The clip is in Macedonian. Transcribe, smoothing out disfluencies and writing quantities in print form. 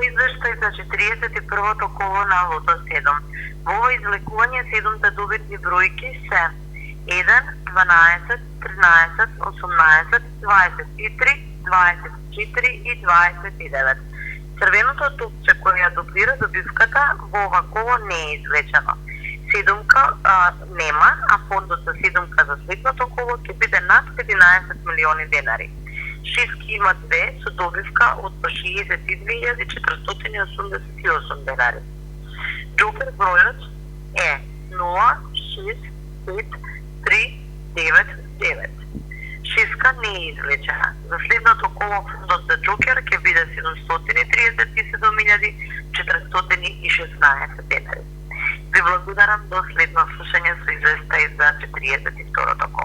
извештај за 41-то коло на Лото 7. Во ова извлекување 7-те добитни бројки се 1, 12, 13, 18, 23, 24 и 29. Црвеното топче кој ја дуплира добивката во ова коло не е извлечено. Седумка нема, а фондот за седумка за следното коло ќе биде над 11 милиони денари. Шиски има 2 со добивка од 62.488 денари. Джокер бројот е 06539. Шиска не е извлечена. За следното коло фондот за Джокер ќе биде 737.416 денари. Ви благодарам до следно слушање со известај за 42-то коло.